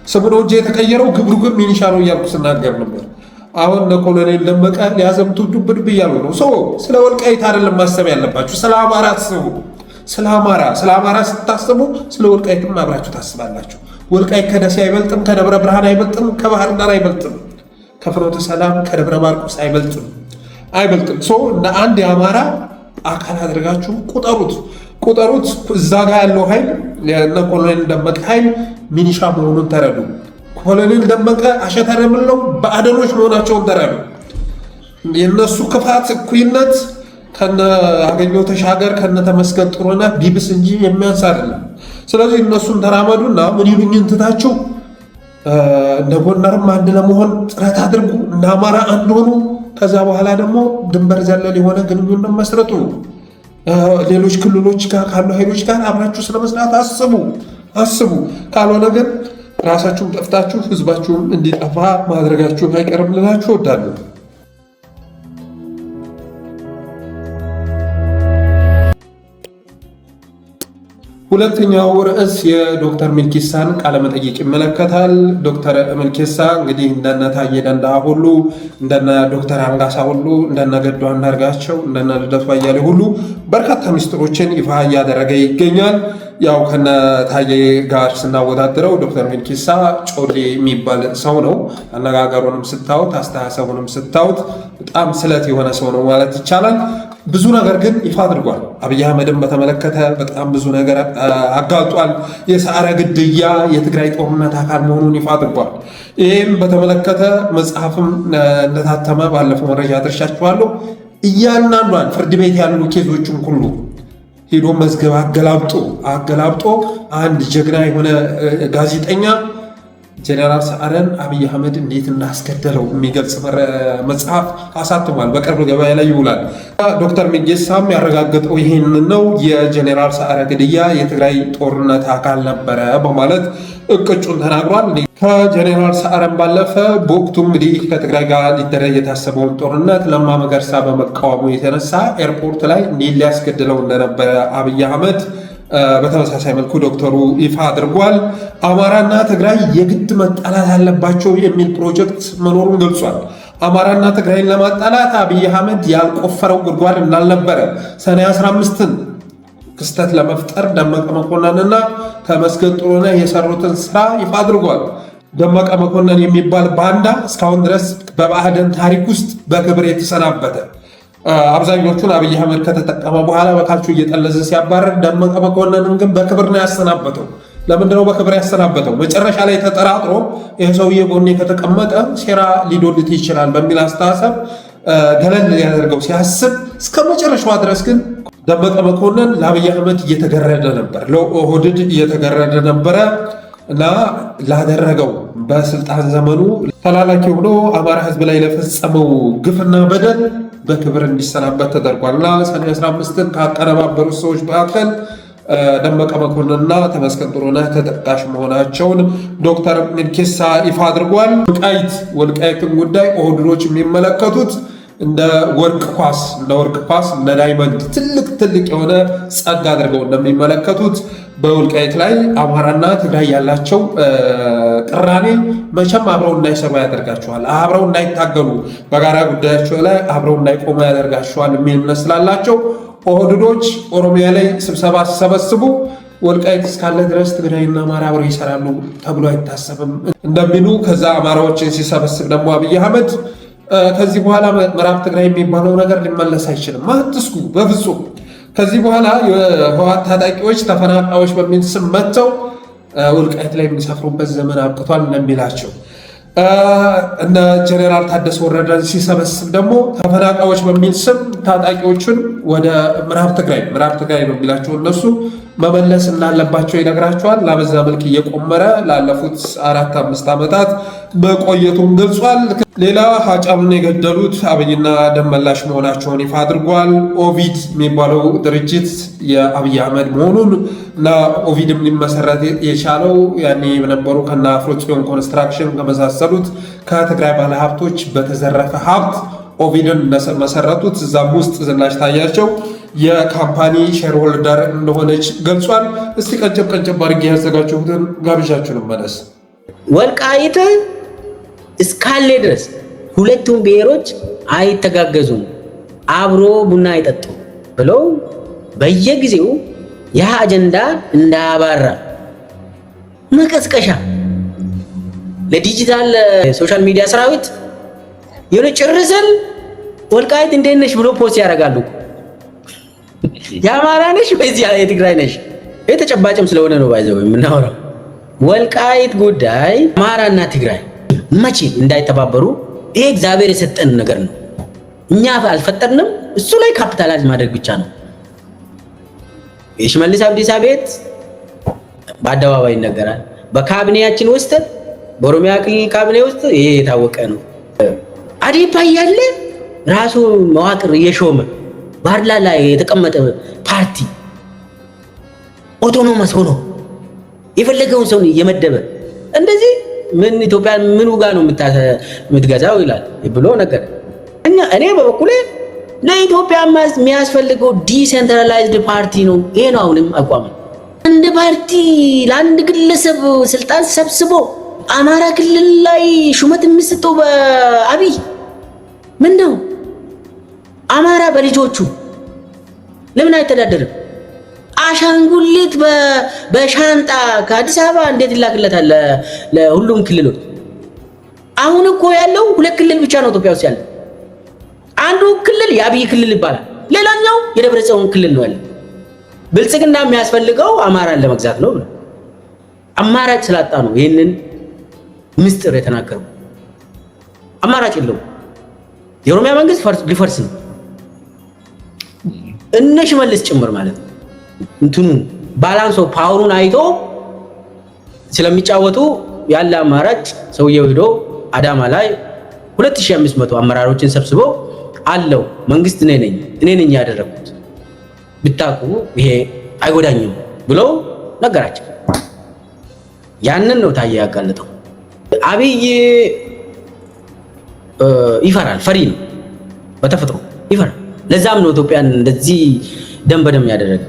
ስሙ ነው እንጂ የተቀየረው ግብሩ ግን ሚኒሻ ነው እያልኩ ስናገር ነበር። አሁን ኮሎኔል ደመቀ ሊያዘምቱ ዱብ እያሉ ነው። ስለ ወልቃይት አይደለም ማሰብ ያለባችሁ፣ ስለ አማራ አስቡ። ስለ አማራ ስታስቡ ስለ ወልቃይትም አብራችሁ ታስባላችሁ። ወልቃይት ከደሴ አይበልጥም፣ ከደብረ ብርሃን አይበልጥም፣ ከባህር ዳር አይበልጥም፣ ከፍኖተ ሰላም ከደብረ ማርቆስ አይበልጥም። እንደ አንድ የአማራ አካል አድርጋችሁ ቁጠሩት። እዛ ጋር ያለው ኃይል የነ ኮሎኔል ደመቀ ኃይል ሚኒሻ መሆኑን ተረዱ። ኮሎኔል ደመቀ አሸተር የምንለው በአደኖች መሆናቸውን ተረዱ። የነሱ ክፋት እኩይነት ከነ አገኘው ተሻገር ከነ ተመስገን ጥሩነህ ቢብስ እንጂ የሚያንስ አይደለም። ስለዚህ እነሱን ተራመዱና ምን ይሉኝን ትታችሁ እንደ ጎንደርም አንድ ለመሆን ጥረት አድርጉ። እንደ አማራ አንድ ሆኑ። ከዛ በኋላ ደግሞ ድንበር ዘለል የሆነ ግንኙነት መስረቱ። ሌሎች ክልሎች ጋር ካሉ ኃይሎች ጋር አብራችሁ ስለመስራት አስቡ። ካልሆነ ግን ራሳችሁም ጠፍታችሁ ህዝባችሁም እንዲጠፋ ማድረጋችሁ አይቀርም ልላችሁ እወዳለሁ። ሁለተኛው ርዕስ የዶክተር ሚልኬሳን ቃለመጠይቅ ይመለከታል። ዶክተር ሚልኬሳ እንግዲህ እንደነ ታዬ ደንደዓ ሁሉ እንደነ ዶክተር አንጋሳ ሁሉ እንደነ ገዱ አንዳርጋቸው እንደነ ልደቱ አያሌው ሁሉ በርካታ ሚስጥሮችን ይፋ እያደረገ ይገኛል። ያው ከነ ታዬ ጋር ስናወዳድረው ዶክተር ሚልኬሳ ጮሌ የሚባል ሰው ነው። አነጋገሩንም ስታዩት አስተሳሰቡንም ስታዩት በጣም ስለት የሆነ ሰው ነው ማለት ይቻላል። ብዙ ነገር ግን ይፋ አድርጓል። አብይ አህመድን በተመለከተ በጣም ብዙ ነገር አጋልጧል። የሰዓረ ግድያ የትግራይ ጦርነት አካል መሆኑን ይፋ አድርጓል። ይህም በተመለከተ መጽሐፍም እንደታተመ ባለፈው መረጃ አድርሻችኋለሁ። እያንዳንዷን ፍርድ ቤት ያሉ ኬዞችን ሁሉ ሄዶ መዝገብ አገላብጦ አንድ ጀግና የሆነ ጋዜጠኛ ጀነራል ሰዓረን አብይ አህመድ እንዴት እንዳስገደለው የሚገልጽ መጽሐፍ አሳትሟል። በቅርብ ገበያ ላይ ይውላል። ዶክተር ሚጌሳም ያረጋገጠው ይህንን ነው። የጀነራል ሰዓረ ግድያ የትግራይ ጦርነት አካል ነበረ በማለት እቅጩን ተናግሯል። ከጀኔራል ሰዓረን ባለፈ በወቅቱ እንግዲህ ከትግራይ ጋር ሊደረግ የታሰበውን ጦርነት ለማ መገርሳ በመቃወሙ የተነሳ ኤርፖርት ላይ እንዴት ሊያስገድለው እንደነበረ አብይ አህመድ በተመሳሳይ መልኩ ዶክተሩ ይፋ አድርጓል። አማራና ትግራይ የግድ መጣላት አለባቸው የሚል ፕሮጀክት መኖሩን ገልጿል። አማራና ትግራይን ለማጣላት አብይ አህመድ ያልቆፈረው ጉድጓድ እንዳልነበረ ሰኔ 15ን ክስተት ለመፍጠር ደመቀ መኮንንና ተመስገን ጥሩነህ የሰሩትን ስራ ይፋ አድርጓል። ደመቀ መኮንን የሚባል ባንዳ እስካሁን ድረስ በባዕደን ታሪክ ውስጥ በክብር የተሰናበተ አብዛኞቹን አብይ አህመድ ከተጠቀመ በኋላ በካልቹ እየጠለዘ ሲያባረር፣ ደመቀ መኮንንን ግን በክብር ነው ያሰናበተው። ለምንድነው በክብር ያሰናበተው? መጨረሻ ላይ ተጠራጥሮ ይህ ሰውዬ ጎኔ ከተቀመጠ ሴራ ሊዶልት ይችላል በሚል አስተሳሰብ ገለል ሊያደርገው ሲያስብ እስከ መጨረሻዋ ድረስ ግን ደመቀ መኮንን ለአብይ አህመድ እየተገረደ ነበር፣ ለኦህዴድ እየተገረደ ነበረ እና ላደረገው በስልጣን ዘመኑ ተላላኪ ሆኖ አማራ ህዝብ ላይ ለፈጸመው ግፍና በደል በክብር እንዲሰናበት ተደርጓልና ሰኔ 15ን ካቀነባበሩት ሰዎች መካከል ደመቀ መኮንንና ተመስገን ጥሩነህ ተጠቃሽ መሆናቸውን ዶክተር ሚልኬሳ ይፋ አድርጓል። ወልቃይትን ጉዳይ ኦህዴዶች የሚመለከቱት እንደ ወርቅ ኳስ እንደ ዳይመንድ ትልቅ የሆነ ጸጋ አድርገው እንደሚመለከቱት በወልቃይት ላይ አማራና ትግራይ ያላቸው ቅራኔ መቼም አብረው እንዳይሰሩ ያደርጋቸዋል። አብረው እንዳይታገሉ በጋራ ጉዳያቸው ላይ አብረው እንዳይቆሙ ያደርጋቸዋል የሚል እምነት ስላላቸው ኦህዴዶች ኦሮሚያ ላይ ስብሰባ ሲሰበስቡ ወልቃይት እስካለ ድረስ ትግራይና አማራ አብረው ይሰራሉ ተብሎ አይታሰብም እንደሚሉ፣ ከዛ አማራዎችን ሲሰበስብ ደግሞ አብይ አህመድ ከዚህ በኋላ ምዕራብ ትግራይ የሚባለው ነገር ሊመለስ አይችልም፣ አትስጉ፣ በፍጹም ከዚህ በኋላ የህወሓት ታጣቂዎች ተፈናቃዮች በሚል ስም መጥተው ወልቃይት ላይ የሚሰፍሩበት ዘመን አብቅቷል እንደሚላቸው፣ እነ ጀኔራል ታደሰ ወረደን ሲሰበስብ ደግሞ ተፈናቃዮች በሚል ስም ታጣቂዎቹን ወደ ምዕራብ ትግራይ ነው የሚላቸው እነሱ መመለስ እንዳለባቸው ይነግራቸዋል። ለበዛ መልክ እየቆመረ ላለፉት 4-5 ዓመታት መቆየቱን ገልጿል። ሌላ ሃጫሉን የገደሉት አብይና ደመላሽ መሆናቸውን ይፋ አድርጓል። ኦቪድ የሚባለው ድርጅት የአብይ አህመድ መሆኑን እና ኦቪድም ሊመሰረት የቻለው ያኔ በነበሩ ከና አፍሮጽዮን ኮንስትራክሽን ከመሳሰሉት ከትግራይ ባለሀብቶች በተዘረፈ ሀብት ኦቪድን መሰረቱት። እዛም ውስጥ ዝናሽ ታያቸው የካምፓኒ ሼርሆልደር እንደሆነች ገልጿል። እስቲ ቀንጨብ አድርጌ ያዘጋጀሁትን ጋብዣችሁን መለስ። ወልቃይት እስካለ ድረስ ሁለቱም ብሔሮች አይተጋገዙም፣ አብሮ ቡና አይጠጡ ብለው በየጊዜው ያ አጀንዳ እንዳባራ መቀስቀሻ ለዲጂታል ሶሻል ሚዲያ ሰራዊት የሆነ ጭርሰን ወልቃይት እንዴት ነሽ ብሎ ፖስት ያደርጋሉ። የአማራ ነሽ ወይስ የትግራይ ነሽ? የተጨባጭም ስለሆነ ነው ባይዘው የምናወራው። ወልቃይት ጉዳይ አማራና ትግራይ መቼ እንዳይተባበሩ ይሄ እግዚአብሔር የሰጠን ነገር ነው። እኛ አልፈጠርንም፣ እሱ ላይ ካፒታላይዝ ማድረግ ብቻ ነው። የሽመልስ አብዲሳ ቤት በአደባባይ ይነገራል። በካቢኔያችን ውስጥ በኦሮሚያ ክልል ካቢኔ ውስጥ ይሄ የታወቀ ነው። አዴፓ ያለ ራሱ መዋቅር የሾመ ባህር ዳር ላይ የተቀመጠ ፓርቲ ኦቶኖመስ ሆኖ የፈለገውን ሰው የመደበ እንደዚህ ምን ኢትዮጵያ ምን ውጋ ነው የምትገዛው ይላል ብሎ ነገር። እኔ በበኩሌ ለኢትዮጵያ የሚያስፈልገው ዲሴንትራላይዝድ ፓርቲ ነው። ይሄ ነው አሁንም አቋም። አንድ ፓርቲ ለአንድ ግለሰብ ስልጣን ሰብስቦ አማራ ክልል ላይ ሹመት የሚሰጠው በአብይ ምን ነው? አማራ በልጆቹ ለምን አይተዳደርም? አሻንጉሊት በሻንጣ ከአዲስ አበባ እንዴት ይላክለታል ለሁሉም ክልሎች? አሁን እኮ ያለው 2 ክልል ብቻ ነው ኢትዮጵያ ውስጥ ያለው። አንዱ ክልል የአብይ ክልል ይባላል፣ ሌላኛው የደብረጽዮን ክልል ነው ያለ። ብልጽግና የሚያስፈልገው አማራን ለመግዛት ነው ብሎ አማራጭ ስላጣ ነው ይህንን ምስጢር የተናገረው። አማራጭ የለውም። የኦሮሚያ መንግስት ሊፈርስ ነው። እነ ሽመልስ ጭምር ማለት ነው እንትኑ ባላንስ ኦፍ ፓወሩን አይቶ ስለሚጫወቱ ያለ አማራጭ ሰውየው ሄዶ አዳማ ላይ 2500 አመራሮችን ሰብስቦ አለው መንግስት እኔ ነኝ ያደረኩት ብታቁ ይሄ አይጎዳኝም ብሎ ነገራቸው። ያንን ነው ታዬ ያጋለጠው። አብይ ይፈራል፣ ፈሪ ነው በተፈጥሮ ይፈራል። ለዛም ነው ኢትዮጵያን እንደዚህ ደም በደም ያደረገ።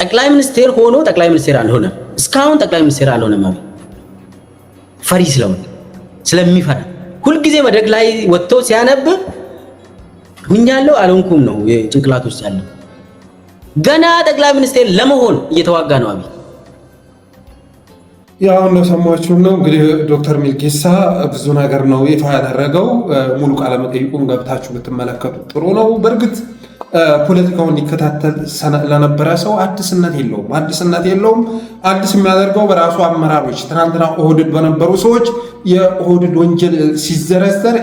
ጠቅላይ ሚኒስቴር ሆኖ ጠቅላይ ሚኒስቴር አልሆነም። እስካሁን ጠቅላይ ሚኒስቴር አልሆነም። አብይ ፈሪ ስለሚፈራ ሁልጊዜ መድረክ ላይ ወጥቶ ሲያነብ ምኛለው አልሆንኩም ነው የጭንቅላት ውስጥ ያለው። ገና ጠቅላይ ሚኒስቴር ለመሆን እየተዋጋ ነው አብይ። ያው እንደሰማችሁ ነው እንግዲህ ዶክተር ሚልኬሳ ብዙ ነገር ነው ይፋ ያደረገው። ሙሉ ቃለ መጠይቁን ገብታችሁ ብትመለከቱ ጥሩ ነው። በእርግጥ ፖለቲካውን ሊከታተል ለነበረ ሰው አዲስነት የለውም። አዲስ የሚያደርገው በራሱ አመራሮች ትናንትና ኦህዴድ በነበሩ ሰዎች የኦህዴድ ወንጀል ሲዘረዘር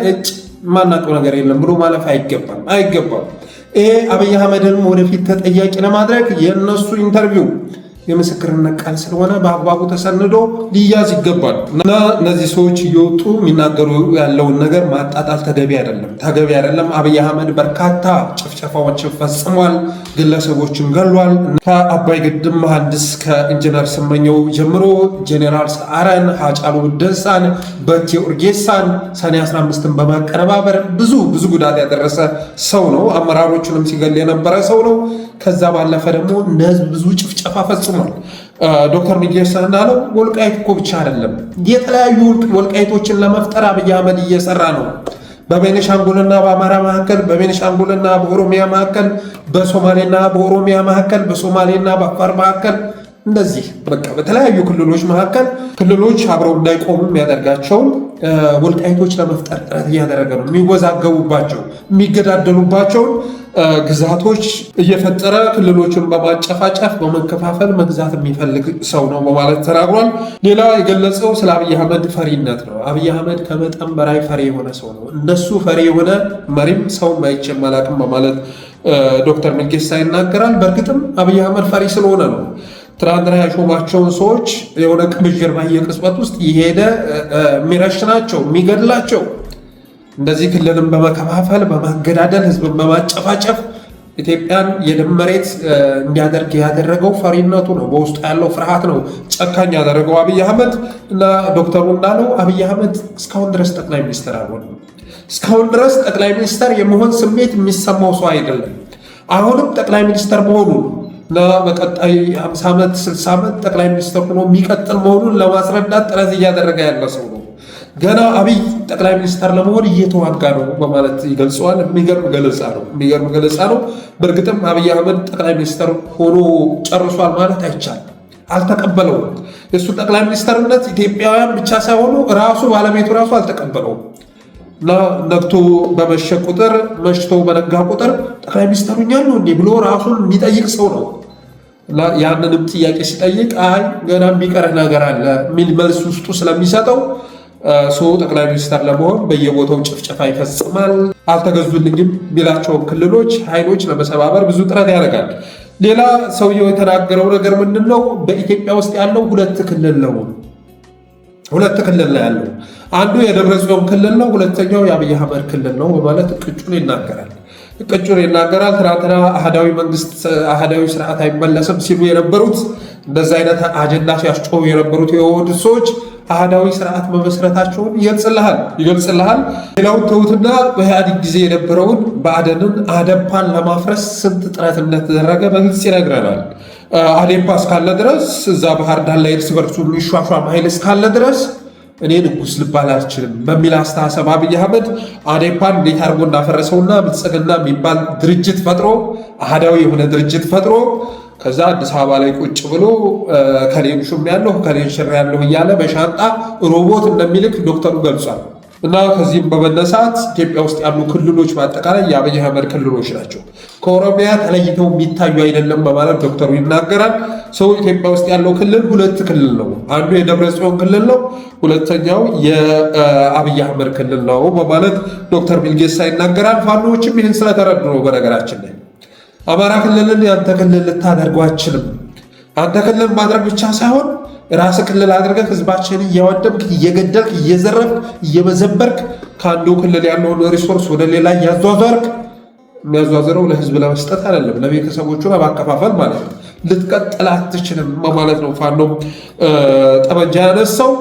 ማናውቀው ነገር የለም ብሎ ማለፍ አይገባም። ይሄ አብይ አህመድን ወደፊት ተጠያቂ ለማድረግ የእነሱ ኢንተርቪው የምስክርነት ቃል ስለሆነ በአግባቡ ተሰንዶ ሊያዝ ይገባል እና እነዚህ ሰዎች እየወጡ የሚናገሩ ያለውን ነገር ማጣጣል ተገቢ አይደለም። አብይ አህመድ በርካታ ጭፍጨፋዎችን ፈጽሟል፣ ግለሰቦችን ገሏል። ከአባይ ግድብ መሐንዲስ ከኢንጂነር ስመኘው ጀምሮ ጄኔራል ሰዓረን፣ ሃጫሉ ሁንዴሳን፣ በቴ ኡርጌሳን ሰኔ 15ን በማቀነባበር ብዙ ጉዳት ያደረሰ ሰው ነው። አመራሮቹንም ሲገል የነበረ ሰው ነው። ከዛ ባለፈ ደግሞ ለህዝብ ብዙ ጭፍጨፋ ፈጽሟል። ዶክተር ሚልኬሳ እንዳለው ወልቃይት እኮ ብቻ አይደለም፣ የተለያዩ ወልቃይቶችን ለመፍጠር አብይ አህመድ እየሰራ ነው። በቤኒሻንጉልና በአማራ መካከል፣ በቤኒሻንጉልና በኦሮሚያ መካከል፣ በሶማሌና በኦሮሚያ መካከል፣ በሶማሌና በአፋር መካከል እንደዚህ በቃ በተለያዩ ክልሎች መካከል ክልሎች አብረው እንዳይቆሙ የሚያደርጋቸውን ወልቃይቶች ለመፍጠር ጥረት እያደረገ ነው። የሚወዛገቡባቸው የሚገዳደሉባቸውን ግዛቶች እየፈጠረ ክልሎችን በማጨፋጨፍ በመከፋፈል መግዛት የሚፈልግ ሰው ነው በማለት ተናግሯል። ሌላ የገለጸው ስለ አብይ አህመድ ፈሪነት ነው። አብይ አህመድ ከመጠን በላይ ፈሪ የሆነ ሰው ነው። እንደሱ ፈሪ የሆነ መሪም ሰው አይቼም አላውቅም በማለት ዶክተር ሚልኬሳ ይናገራል። በእርግጥም አብይ አህመድ ፈሪ ስለሆነ ነው ትናንትና ያሾማቸውን ሰዎች የሆነ ቅምዥር በየቅጽበት ውስጥ የሄደ የሚረሽናቸው የሚገድላቸው እንደዚህ ክልልን በመከፋፈል በማገዳደል ህዝብን በማጨፋጨፍ ኢትዮጵያን የደም መሬት እንዲያደርግ ያደረገው ፈሪነቱ ነው። በውስጡ ያለው ፍርሃት ነው ጨካኝ ያደረገው አብይ አህመድ እና ዶክተሩ እንዳለው አብይ አህመድ እስካሁን ድረስ ጠቅላይ ሚኒስትር አልሆነም። እስካሁን ድረስ ጠቅላይ ሚኒስትር የመሆን ስሜት የሚሰማው ሰው አይደለም። አሁንም ጠቅላይ ሚኒስትር መሆኑን እና በቀጣይ 50 ዓመት 60 ዓመት ጠቅላይ ሚኒስትር ሆኖ የሚቀጥል መሆኑን ለማስረዳት ጥረት እያደረገ ያለ ሰው ነው። ገና አብይ ጠቅላይ ሚኒስትር ለመሆን እየተዋጋ ነው በማለት ይገልጸዋል። የሚገርም ገለጻ ነው። በእርግጥም አብይ አህመድ ጠቅላይ ሚኒስትር ሆኖ ጨርሷል ማለት አይቻልም። አልተቀበለውም። የእሱ ጠቅላይ ሚኒስትርነት ኢትዮጵያውያን ብቻ ሳይሆኑ ራሱ ባለቤቱ ራሱ አልተቀበለውም እና ነግቶ በመሸ ቁጥር መሽቶ በነጋ ቁጥር ጠቅላይ ሚኒስትሩ እኛን ነው እንዲህ ብሎ ራሱን የሚጠይቅ ሰው ነው እና ያንንም ጥያቄ ሲጠይቅ አይ ገና የሚቀርህ ነገር አለ የሚል መልስ ውስጡ ስለሚሰጠው ሰው ጠቅላይ ሚኒስትር ለመሆን በየቦታው ጭፍጨፋ ይፈጽማል። አልተገዙልኝም ቢላቸውን ክልሎች ኃይሎች ለመሰባበር ብዙ ጥረት ያደርጋል። ሌላ ሰውየው የተናገረው ነገር ምንድን ነው? በኢትዮጵያ ውስጥ ያለው ሁለት ክልል ነው ያለው። አንዱ የደብረ ጽዮን ክልል ነው፣ ሁለተኛው የአብይ አህመድ ክልል ነው በማለት ቅጩን ይናገራል። ትናንትና አህዳዊ መንግስት አህዳዊ ስርዓት አይመለስም ሲሉ የነበሩት እንደዚህ አይነት አጀንዳ ሲያስጮሁ የነበሩት የኦህዴድ ሰዎች አህዳዊ ስርዓት መመስረታቸውን ይገልጽልሃል። ሌላውን ተውትና በኢህአዴግ ጊዜ የነበረውን ብአዴንን አዴፓን ለማፍረስ ስንት ጥረት እንደተደረገ በግልጽ ይነግረናል። አዴፓ እስካለ ድረስ እዛ ባህር ዳር ላይ እርስ በርሱ የሚሿሿም ኃይል እስካለ ድረስ እኔ ንጉስ ልባል አልችልም በሚል አስተሳሰብ አብይ አህመድ አዴፓን እንዴት አድርጎ እንዳፈረሰውና ብልጽግና የሚባል ድርጅት ፈጥሮ አህዳዊ የሆነ ድርጅት ፈጥሮ ከዛ አዲስ አበባ ላይ ቁጭ ብሎ ከሌን ሹም ያለሁ ከሌን ሽር ያለሁ እያለ በሻንጣ ሮቦት እንደሚልክ ዶክተሩ ገልጿል። እና ከዚህም በመነሳት ኢትዮጵያ ውስጥ ያሉ ክልሎች በአጠቃላይ የአብይ አህመድ ክልሎች ናቸው፣ ከኦሮሚያ ተለይተው የሚታዩ አይደለም በማለት ዶክተሩ ይናገራል። ሰው ኢትዮጵያ ውስጥ ያለው ክልል ሁለት ክልል ነው። አንዱ የደብረ ጽዮን ክልል ነው፣ ሁለተኛው የአብይ አህመድ ክልል ነው በማለት ዶክተር ሚልጌሳ ይናገራል። ፋኖዎችም ይህን ስለተረዱ ነው። በነገራችን ላይ አማራ ክልልን ያንተ ክልል ልታደርገው አችልም። አንተ ክልል ማድረግ ብቻ ሳይሆን ራስ ክልል አድርገህ ህዝባችንን እያወደምክ እየገደልክ እየዘረፍክ እየመዘበርክ ከአንዱ ክልል ያለውን ሪሶርስ ወደ ሌላ እያዟዟርክ የሚያዟዝረው ለህዝብ ለመስጠት አይደለም፣ ለቤተሰቦቹ ለማከፋፈል ማለት ነው። ልትቀጥል አትችልም ማለት ነው ፋኖም ጠመንጃ ያነሳው።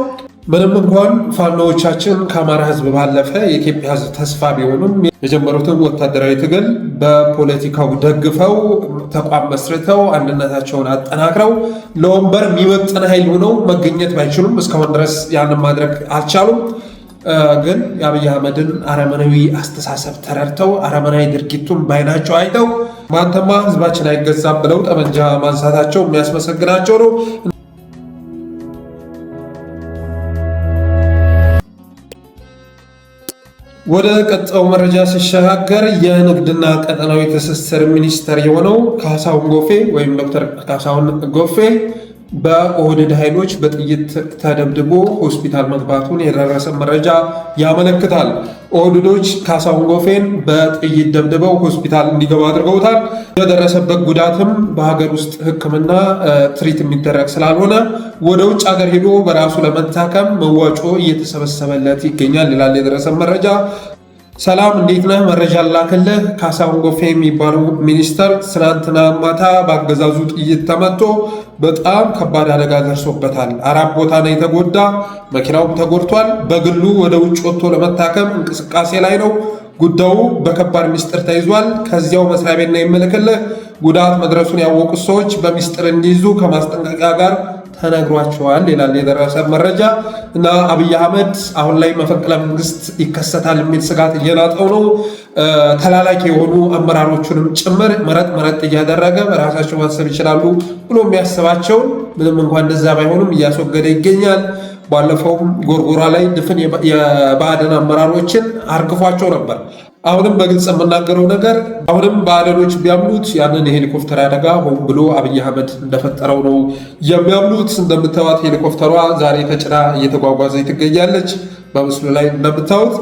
ምንም እንኳን ፋኖዎቻችን ከአማራ ህዝብ ባለፈ የኢትዮጵያ ህዝብ ተስፋ ቢሆኑም የጀመሩትን ወታደራዊ ትግል በፖለቲካው ደግፈው ተቋም መስርተው አንድነታቸውን አጠናክረው ለወንበር የሚመጥን ኃይል ሆነው መገኘት ባይችሉም እስካሁን ድረስ ያንን ማድረግ አልቻሉም። ግን የአብይ አህመድን አረመናዊ አስተሳሰብ ተረድተው አረመናዊ ድርጊቱን ባይናቸው አይተው ማንተማ ህዝባችን አይገዛም ብለው ጠመንጃ ማንሳታቸው የሚያስመሰግናቸው ነው። ወደ ቀጣው መረጃ ሲሸጋገር የንግድና ቀጠናዊ ትስስር ሚኒስተር የሆነው ካሳሁን ጎፌ ወይም ዶክተር ካሳሁን ጎፌ በኦህዴድ ኃይሎች በጥይት ተደብድቦ ሆስፒታል መግባቱን የደረሰ መረጃ ያመለክታል። ኦህዴዶች ካሳሁን ጎፌን በጥይት ደብድበው ሆስፒታል እንዲገባ አድርገውታል። የደረሰበት ጉዳትም በሀገር ውስጥ ሕክምና ትሪት የሚደረግ ስላልሆነ ወደ ውጭ ሀገር ሄዶ በራሱ ለመታከም መዋጮ እየተሰበሰበለት ይገኛል ይላል የደረሰ መረጃ። ሰላም እንዴት ነህ? መረጃ ላክልህ። ካሳሁን ጎፌ የሚባለው ሚኒስተር ትናንትና ማታ በአገዛዙ ጥይት ተመቶ በጣም ከባድ አደጋ ደርሶበታል። 4 ቦታ ነው የተጎዳ፣ መኪናውም ተጎድቷል። በግሉ ወደ ውጭ ወጥቶ ለመታከም እንቅስቃሴ ላይ ነው። ጉዳዩ በከባድ ሚስጥር ተይዟል። ከዚያው መስሪያ ቤት ነው የምልክልህ። ጉዳት መድረሱን ያወቁት ሰዎች በሚስጥር እንዲይዙ ከማስጠንቀቂያ ጋር ተነግሯቸዋል ይላል የደረሰ መረጃ። እና አብይ አህመድ አሁን ላይ መፈንቅለ መንግስት ይከሰታል የሚል ስጋት እየላጠው ነው። ተላላኪ የሆኑ አመራሮቹንም ጭምር መረጥ እያደረገ በራሳቸው ማሰብ ይችላሉ ብሎ የሚያስባቸውን ምንም እንኳን እንደዛ ባይሆኑም እያስወገደ ይገኛል። ባለፈውም ጎርጎራ ላይ ድፍን የባዕድን አመራሮችን አርግፏቸው ነበር። አሁንም በግልጽ የምናገረው ነገር አሁንም ባዕዳኖች ቢያምኑት ያንን የሄሊኮፕተር አደጋ ሆን ብሎ አብይ አህመድ እንደፈጠረው ነው የሚያምኑት። እንደምታዩት ሄሊኮፕተሯ ዛሬ ተጭና እየተጓጓዘ ትገኛለች። በምስሉ ላይ እንደምታዩት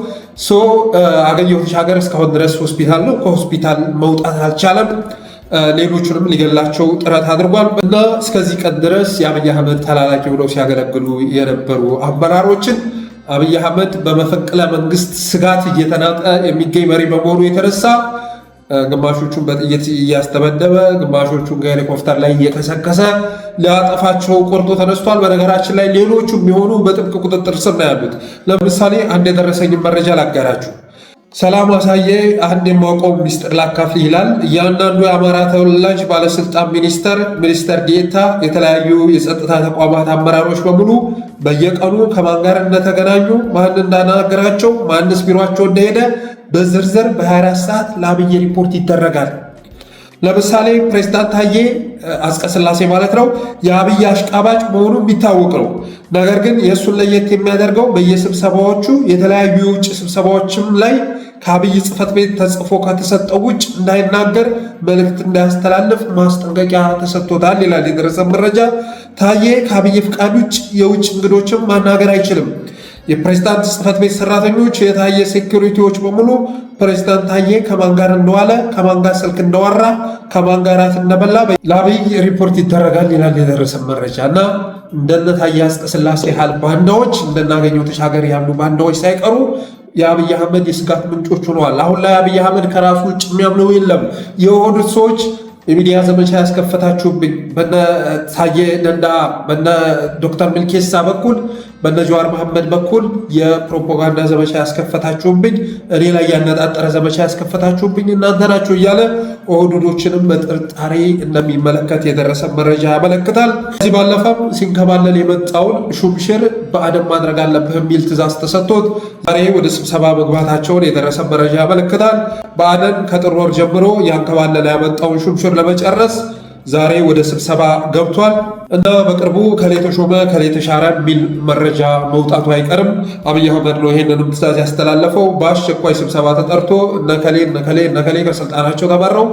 አገኘሁ ተሻገር እስካሁን ድረስ ሆስፒታል ነው። ከሆስፒታል መውጣት አልቻለም። ሌሎቹንም ሊገላቸው ጥረት አድርጓል እና እስከዚህ ቀን ድረስ የአብይ አህመድ ተላላኪ ብለው ሲያገለግሉ የነበሩ አመራሮችን አብይ አህመድ በመፈንቅለ መንግስት ስጋት እየተናጠ የሚገኝ መሪ በመሆኑ የተነሳ ግማሾቹን በጥይት እያስተበደበ ግማሾቹን ከሄሊኮፕተር ላይ እየከሰከሰ ሊያጠፋቸው ቆርጦ ተነስቷል። በነገራችን ላይ ሌሎቹ የሚሆኑ በጥብቅ ቁጥጥር ስር ነው ያሉት። ለምሳሌ አንድ የደረሰኝ መረጃ ላጋራችሁ። ሰላም አሳየ አንድ የማውቀው ሚስጥር ላካፍል ይላል። እያንዳንዱ የአማራ ተወላጅ ባለስልጣን ሚኒስተር ዴኤታ፣ የተለያዩ የጸጥታ ተቋማት አመራሮች በሙሉ በየቀኑ ከማን ጋር እንደተገናኙ፣ ማን እንዳናገራቸው፣ ማንስ ቢሯቸው እንደሄደ በዝርዝር በ24 ሰዓት ለአብይ ሪፖርት ይደረጋል። ለምሳሌ ፕሬዝዳንት ታዬ አጽቀሥላሴ ማለት ነው የአብይ አሽቃባጭ መሆኑ የሚታወቅ ነው። ነገር ግን የእሱን ለየት የሚያደርገው በየስብሰባዎቹ የተለያዩ የውጭ ስብሰባዎችም ላይ ከአብይ ጽሕፈት ቤት ተጽፎ ከተሰጠው ውጭ እንዳይናገር መልእክት እንዳያስተላልፍ ማስጠንቀቂያ ተሰጥቶታል ይላል የደረሰ መረጃ። ታዬ ከአብይ ፍቃድ ውጭ የውጭ እንግዶችም ማናገር አይችልም። የፕሬዝዳንት ጽሕፈት ቤት ሰራተኞች፣ የታየ ሴኩሪቲዎች በሙሉ ፕሬዝዳንት ታዬ ከማን ጋር እንደዋለ፣ ከማን ጋር ስልክ እንደወራ፣ ከማን ጋር ራት እንደበላ ለአብይ ሪፖርት ይደረጋል ይላል የደረሰ መረጃ። እና እንደነ ታዬ አጽቀሥላሴ ያህል ባንዳዎች እንደናገኘው ተሻገር ያሉ ባንዳዎች ሳይቀሩ የአብይ አህመድ የስጋት ምንጮች ሆነዋል። አሁን ላይ አብይ አህመድ ከራሱ ውጭ የሚያምነው የለም። የኦህዴድ ሰዎች የሚዲያ ዘመቻ ያስከፈታችሁብኝ በነ ታዬ ደንዳ በነ ዶክተር ሚልኬሳ በኩል በነ ጀዋር መሐመድ በኩል የፕሮፓጋንዳ ዘመቻ ያስከፈታችሁብኝ፣ እኔ ላይ ያነጣጠረ ዘመቻ ያስከፈታችሁብኝ እናንተ ናችሁ እያለ ኦህዴዶችንም በጥርጣሬ እንደሚመለከት የደረሰ መረጃ ያመለክታል። ከዚህ ባለፈም ሲንከባለል የመጣውን ሹምሽር በአደም ማድረግ አለብህ የሚል ትእዛዝ ተሰጥቶት ዛሬ ወደ ስብሰባ መግባታቸውን የደረሰ መረጃ ያመለክታል። በአደን ከጥር ወር ጀምሮ ያንከባለለ ያመጣውን ሹምሽር ለመጨረስ ዛሬ ወደ ስብሰባ ገብቷል እና በቅርቡ ከሌ ተሾመ ከሌ ተሻረ የሚል መረጃ መውጣቱ አይቀርም። አብይ አህመድ ነው ይሄንንም ትዕዛዝ ያስተላለፈው። በአስቸኳይ ስብሰባ ተጠርቶ እነከሌ ከስልጣናቸው ተባረው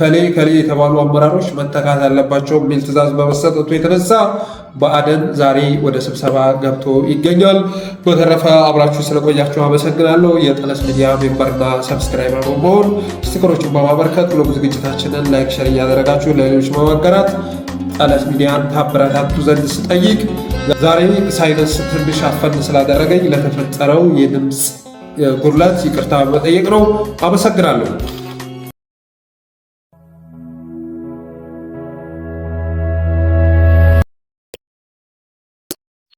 ከሌ የተባሉ አመራሮች መተካት አለባቸው የሚል ትዕዛዝ በመሰጠቱ የተነሳ ብአዴን ዛሬ ወደ ስብሰባ ገብቶ ይገኛል። በተረፈ አብራችሁ ስለቆያችሁ አመሰግናለሁ። የጠለስ ሚዲያ ሜምበርና ሰብስክራይበር በመሆን ስቲከሮችን በማበርከት ብሎግ ዝግጅታችንን ላይክ፣ ሸር እያደረጋችሁ ለሌሎች በማጋራት ጠለስ ሚዲያን ታበረታቱ ዘንድ ስጠይቅ ዛሬ ሳይነስ ትንሽ አፈን ስላደረገኝ ለተፈጠረው የድምፅ ጉድለት ይቅርታ መጠየቅ ነው። አመሰግናለሁ።